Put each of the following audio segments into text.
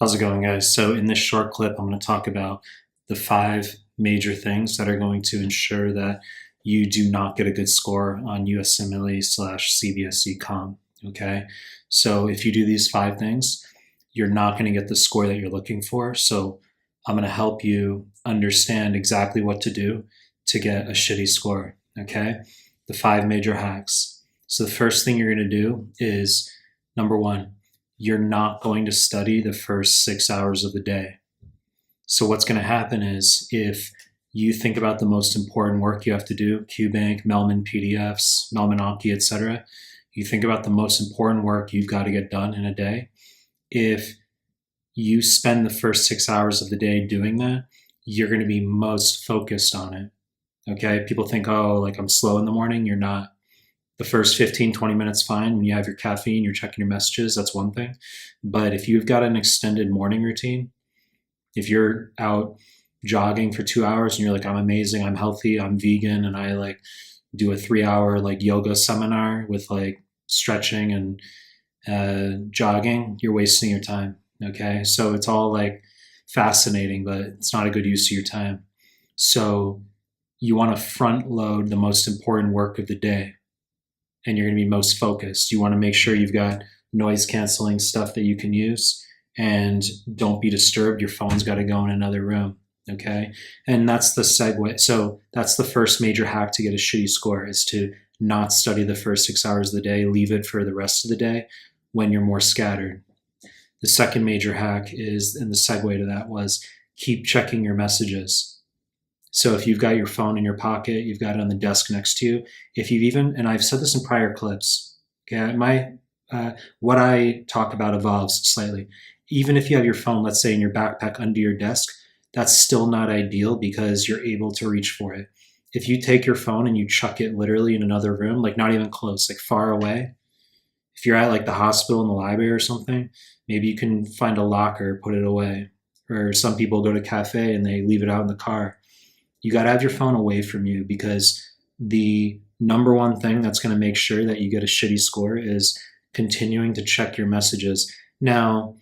How's it going, guys? So in this short clip, I'm going to talk about the 5 major things that are going to ensure that you do not get a good score on USMLE/CBSE Com. Okay, so if you do these 5 things, you're not going to get the score that you're looking for. So I'm going to help you understand exactly what to do to get a shitty score. Okay, the 5 major hacks. So the first thing you're going to do is number one, you're not going to study the first 6 hours of the day. So what's going to happen is if you think about the most important work you have to do, QBank, Mehlman PDFs, Mehlmanmedical, etc., you think about the most important work you've got to get done in a day. If you spend the first 6 hours of the day doing that, you're going to be most focused on it. Okay? People think, oh, like I'm slow in the morning. You're not. The first 15, 20 minutes, fine. When you have your caffeine, you're checking your messages, that's one thing. But if you've got an extended morning routine, if you're out jogging for 2 hours and you're like, I'm amazing, I'm healthy, I'm vegan, and I like do a 3 hour like yoga seminar with like stretching and jogging, you're wasting your time. Okay. So it's all like fascinating, but it's not a good use of your time. So you want to front load the most important work of the day, and you're going to be most focused. You want to make sure you've got noise canceling stuff that you can use, and don't be disturbed. Your phone's got to go in another room. Okay. And that's the segue. So that's the first major hack to get a shitty score, is to not study the first 6 hours of the day, leave it for the rest of the day when you're more scattered. The second major hack is, and the segue to that was, keep checking your messages. So if you've got your phone in your pocket, you've got it on the desk next to you. If you've even, and I've said this in prior clips, okay, what I talk about evolves slightly. Even if you have your phone, let's say in your backpack under your desk, that's still not ideal because you're able to reach for it. If you take your phone and you chuck it literally in another room, like not even close, like far away, if you're at like the hospital in the library or something, maybe you can find a locker, put it away. Or some people go to a cafe and they leave it out in the car. You got to have your phone away from you, because the number one thing that's going to make sure that you get a shitty score is continuing to check your messages. Now,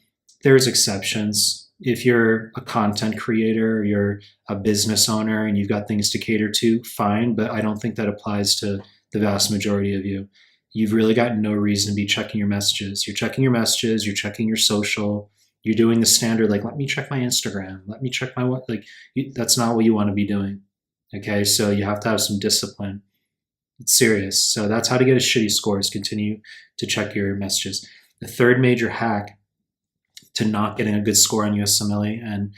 there's exceptions. If you're a content creator, or you're a business owner and you've got things to cater to, fine, but I don't think that applies to the vast majority of you. You've really got no reason to be checking your messages. You're checking your messages, you're checking your social, you're doing the standard, like, let me check my Instagram, let me check my what, like, that's not what you want to be doing. Okay, so you have to have some discipline. It's serious. So that's how to get a shitty score, is continue to check your messages. The third major hack to not getting a good score on USMLE and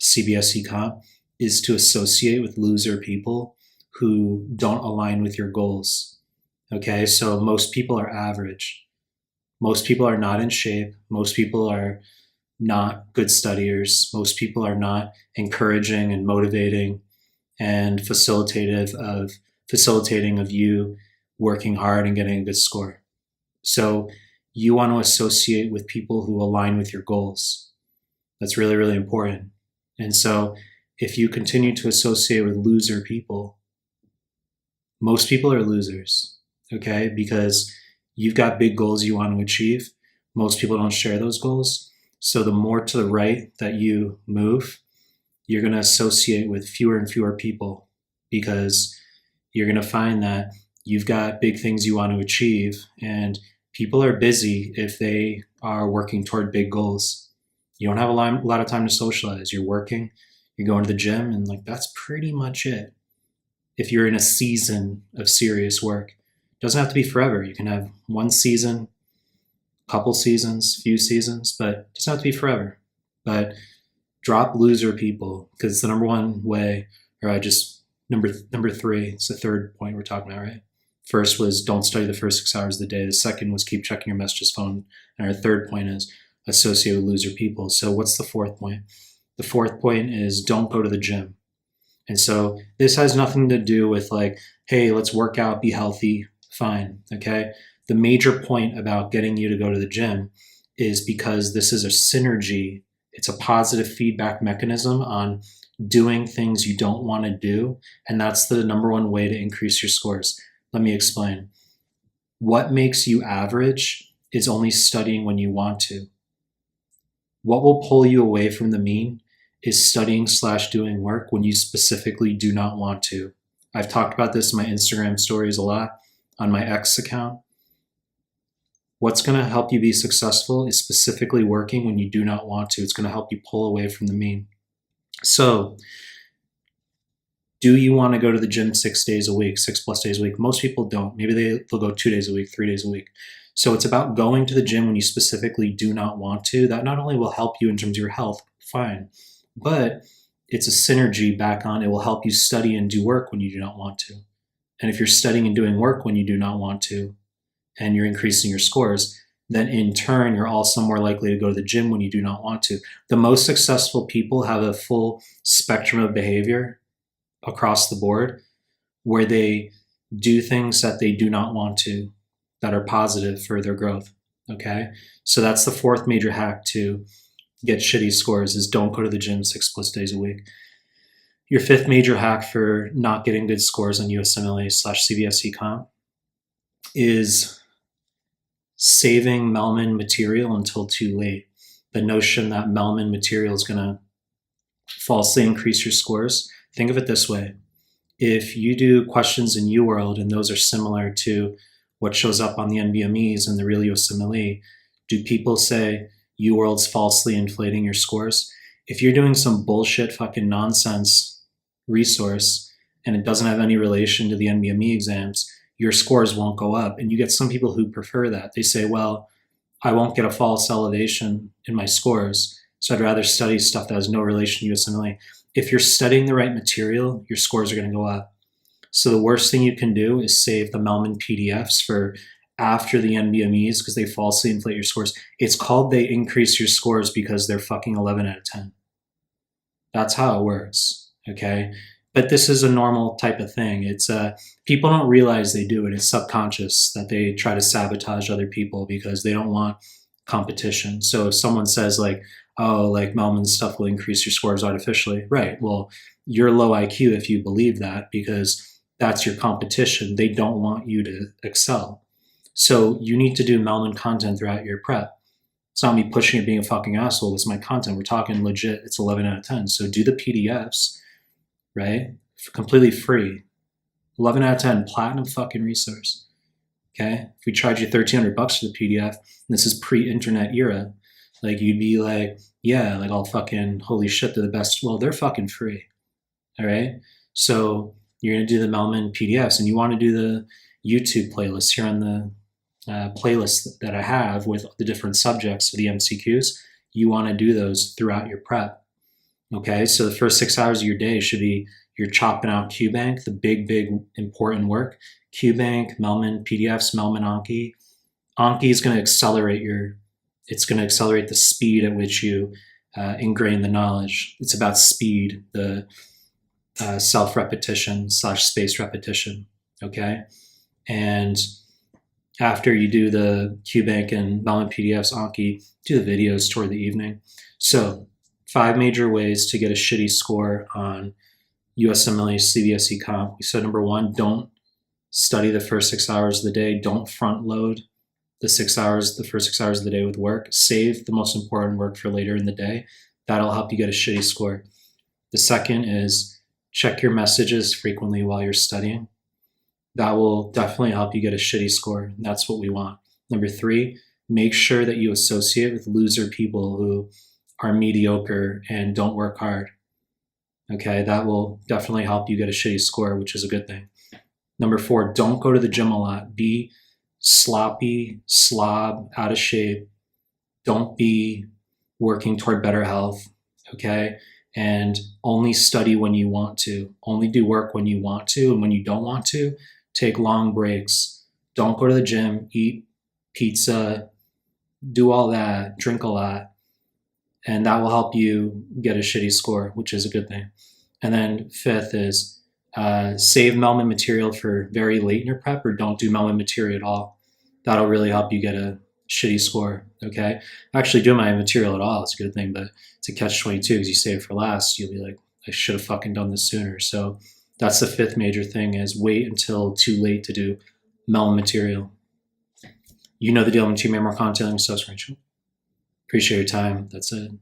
CBSE Comp is to associate with loser people who don't align with your goals. Okay, so most people are average. Most people are not in shape. Most people are not good studiers. Most people are not encouraging and motivating and facilitating of you working hard and getting a good score. So you want to associate with people who align with your goals. That's really, really important. And so if you continue to associate with loser people, most people are losers, okay? Because you've got big goals you want to achieve. Most people don't share those goals. So the more to the right that you move, you're going to associate with fewer and fewer people, because you're going to find that you've got big things you want to achieve, and people are busy if they are working toward big goals. You don't have a lot of time to socialize. You're working, you're going to the gym, and like that's pretty much it. If you're in a season of serious work, it doesn't have to be forever. You can have one season, couple seasons, few seasons, but it doesn't have to be forever. But drop loser people, because it's the number one way, or number three, it's the third point we're talking about, right? First was don't study the first 6 hours of the day. The second was keep checking your messages phone. And our third point is associate with loser people. So what's the fourth point? The fourth point is don't go to the gym. And so this has nothing to do with like, hey, let's work out, be healthy, fine, okay? The major point about getting you to go to the gym is because this is a synergy. It's a positive feedback mechanism on doing things you don't want to do. And that's the number one way to increase your scores. Let me explain. What makes you average is only studying when you want to. What will pull you away from the mean is studying / doing work when you specifically do not want to. I've talked about this in my Instagram stories a lot on my X account. What's going to help you be successful is specifically working when you do not want to. It's going to help you pull away from the mean. So, do you want to go to the gym 6 days a week, 6+ days a week? Most people don't. Maybe they'll go 2 days a week, 3 days a week. So it's about going to the gym when you specifically do not want to. That not only will help you in terms of your health, fine, but it's a synergy back on. It will help you study and do work when you do not want to. And if you're studying and doing work when you do not want to, and you're increasing your scores, then in turn, you're also more likely to go to the gym when you do not want to. The most successful people have a full spectrum of behavior across the board where they do things that they do not want to that are positive for their growth. Okay, so that's the fourth major hack to get shitty scores is don't go to the gym 6+ days a week. Your fifth major hack for not getting good scores on USMLE / CBSE comp is saving Mehlman material until too late. The notion that Mehlman material is going to falsely increase your scores. Think of it this way. If you do questions in UWorld and those are similar to what shows up on the NBMEs and the real USMLE, do people say UWorld's falsely inflating your scores? If you're doing some bullshit fucking nonsense resource and it doesn't have any relation to the NBME exams, your scores won't go up. And you get some people who prefer that. They say, well, I won't get a false elevation in my scores, so I'd rather study stuff that has no relation to USMLE. If you're studying the right material, your scores are going to go up. So the worst thing you can do is save the Mehlman PDFs for after the NBMEs because they falsely inflate your scores. It's called they increase your scores because they're fucking 11 out of 10. That's how it works, okay? But this is a normal type of thing. It's people don't realize they do it. It's subconscious that they try to sabotage other people because they don't want competition. So if someone says like, oh, like Mehlman's stuff will increase your scores artificially, right? Well, you're low IQ if you believe that because that's your competition. They don't want you to excel. So you need to do Mehlman content throughout your prep. It's not me pushing it being a fucking asshole. It's my content. We're talking legit. It's 11 out of 10. So do the PDFs, right? Completely free. 11 out of 10, platinum fucking resource. Okay? If we charge you $1,300 for the PDF, and this is pre-internet era, like you'd be like, yeah, like all fucking, holy shit, they're the best. Well, they're fucking free. All right? So you're going to do the Mehlman PDFs and you want to do the YouTube playlist here on the playlist that I have with the different subjects for the MCQs. You want to do those throughout your prep. Okay, so the first 6 hours of your day should be you're chopping out QBank, the big important work. QBank, Mehlman PDFs, Mehlman Anki. Anki is going to accelerate it's going to accelerate the speed at which you ingrain the knowledge. It's about speed, the self-repetition / space repetition, okay? And after you do the QBank and Mehlman PDFs, Anki, do the videos toward the evening. So 5 major ways to get a shitty score on USMLE CBSE comp. We said number 1, don't study the first 6 hours of the day. Don't front load the first 6 hours of the day with work. Save the most important work for later in the day. That'll help you get a shitty score. The second is check your messages frequently while you're studying. That will definitely help you get a shitty score. That's what we want. Number 3, make sure that you associate with loser people who are mediocre and don't work hard. Okay, that will definitely help you get a shitty score, which is a good thing. Number 4, don't go to the gym a lot. Be sloppy, slob, out of shape. Don't be working toward better health, okay? And only study when you want to. Only do work when you want to, and when you don't want to, take long breaks. Don't go to the gym, eat pizza, do all that, drink a lot, and that will help you get a shitty score, which is a good thing. And then 5th is save Mehlman material for very late in your prep, or don't do Mehlman material at all. That'll really help you get a shitty score, okay? Actually, doing my material at all is a good thing, but it's a catch-22 because you save it for last. You'll be like, I should have fucking done this sooner. So that's the 5th major thing, is wait until too late to do Mehlman material. You know the deal. I'm going to make more content on subscription. Appreciate your time. That's it.